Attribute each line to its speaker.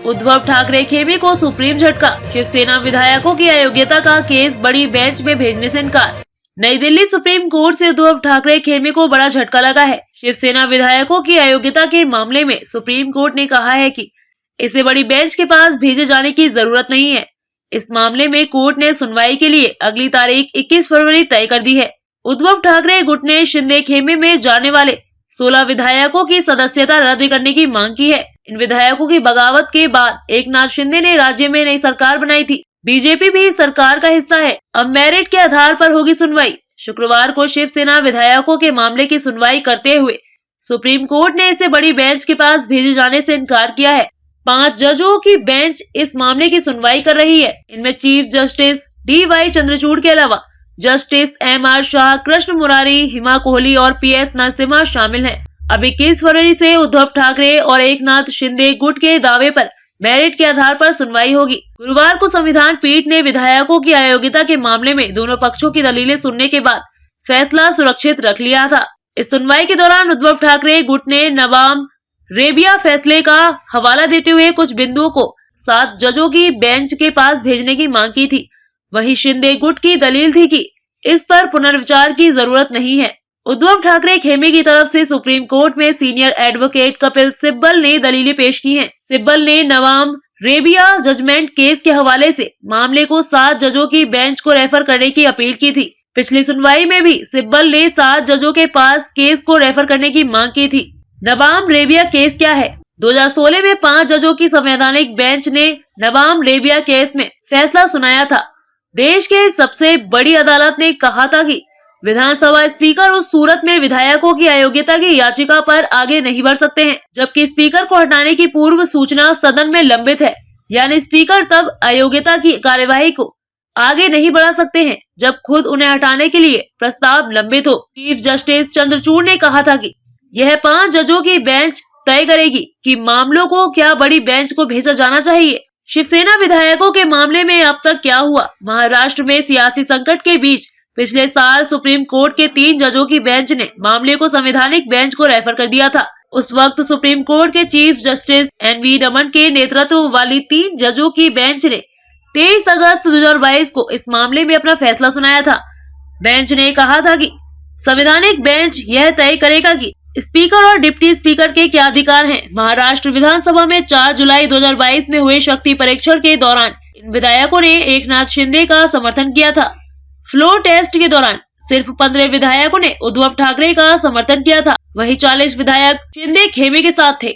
Speaker 1: उद्धव ठाकरे खेमे को सुप्रीम झटका, शिवसेना विधायकों की अयोग्यता का केस बड़ी बेंच में भेजने से इनकार। नई दिल्ली सुप्रीम कोर्ट से उद्धव ठाकरे खेमे को बड़ा झटका लगा है। शिवसेना विधायकों की अयोग्यता के मामले में सुप्रीम कोर्ट ने कहा है कि इसे बड़ी बेंच के पास भेजे जाने की जरूरत नहीं है। इस मामले में कोर्ट ने सुनवाई के लिए अगली तारीख 21 फरवरी तय कर दी है। उद्धव ठाकरे गुट ने शिंदे खेमे में जाने वाले 16 विधायकों की सदस्यता रद्द करने की मांग की है। इन विधायकों की बगावत के बाद एकनाथ शिंदे ने राज्य में नई सरकार बनाई थी। बीजेपी भी सरकार का हिस्सा है। अब मेरिट के आधार पर होगी सुनवाई। शुक्रवार को शिवसेना विधायकों के मामले की सुनवाई करते हुए सुप्रीम कोर्ट ने इसे बड़ी बेंच के पास भेजे जाने से इनकार किया है। 5 जजों की बेंच इस मामले की सुनवाई कर रही है। इनमें चीफ जस्टिस DY चंद्रचूड़ के अलावा जस्टिस MR शाह, कृष्ण मुरारी, हिमा कोहली और PS नरसिम्हा शामिल हैं। अब 21 फरवरी से उद्धव ठाकरे और एकनाथ शिंदे गुट के दावे पर मेरिट के आधार पर सुनवाई होगी। गुरुवार को संविधान पीठ ने विधायकों की अयोग्यता के मामले में दोनों पक्षों की दलीलें सुनने के बाद फैसला सुरक्षित रख लिया था। इस सुनवाई के दौरान उद्धव ठाकरे गुट ने नवाम रेबिया फैसले का हवाला देते हुए कुछ बिंदुओं को 7 जजों की बेंच के पास भेजने की मांग की थी। वहीं शिंदे गुट की दलील थी कि इस पर पुनर्विचार की जरूरत नहीं है। उद्धव ठाकरे खेमे की तरफ से सुप्रीम कोर्ट में सीनियर एडवोकेट कपिल सिब्बल ने दलीलें पेश की हैं। सिब्बल ने नवाम रेबिया जजमेंट केस के हवाले से मामले को 7 जजों की बेंच को रेफर करने की अपील की थी। पिछली सुनवाई में भी सिब्बल ने 7 जजों के पास केस को रेफर करने की मांग की थी। नवाम रेबिया केस क्या है? 2016 में 5 जजों की संवैधानिक बेंच ने नवाम रेबिया केस में फैसला सुनाया था। देश के सबसे बड़ी अदालत ने कहा था कि विधानसभा स्पीकर उस सूरत में विधायकों की अयोग्यता की याचिका पर आगे नहीं बढ़ सकते हैं जबकि स्पीकर को हटाने की पूर्व सूचना सदन में लंबित है। यानी स्पीकर तब अयोग्यता की कार्यवाही को आगे नहीं बढ़ा सकते हैं जब खुद उन्हें हटाने के लिए प्रस्ताव लंबित हो। चीफ जस्टिस चंद्रचूड़ ने कहा था कि यह 5 जजों की बेंच तय करेगी कि मामलों को क्या बड़ी बेंच को भेजा जाना चाहिए। शिवसेना विधायकों के मामले में अब तक क्या हुआ? महाराष्ट्र में सियासी संकट के बीच पिछले साल सुप्रीम कोर्ट के 3 जजों की बेंच ने मामले को संवैधानिक बेंच को रेफर कर दिया था। उस वक्त सुप्रीम कोर्ट के चीफ जस्टिस NV रमन के नेतृत्व वाली 3 जजों की बेंच ने 23 अगस्त 2022 को इस मामले में अपना फैसला सुनाया था। बेंच ने कहा था कि संवैधानिक बेंच यह तय करेगा कि स्पीकर और डिप्टी स्पीकर के क्या अधिकार हैं। महाराष्ट्र विधानसभा में 4 जुलाई 2022 में हुए शक्ति परीक्षण के दौरान इन विधायकों ने एकनाथ शिंदे का समर्थन किया था। फ्लोर टेस्ट के दौरान सिर्फ 15 विधायकों ने उद्धव ठाकरे का समर्थन किया था। वहीं 40 विधायक शिंदे खेमे के साथ थे।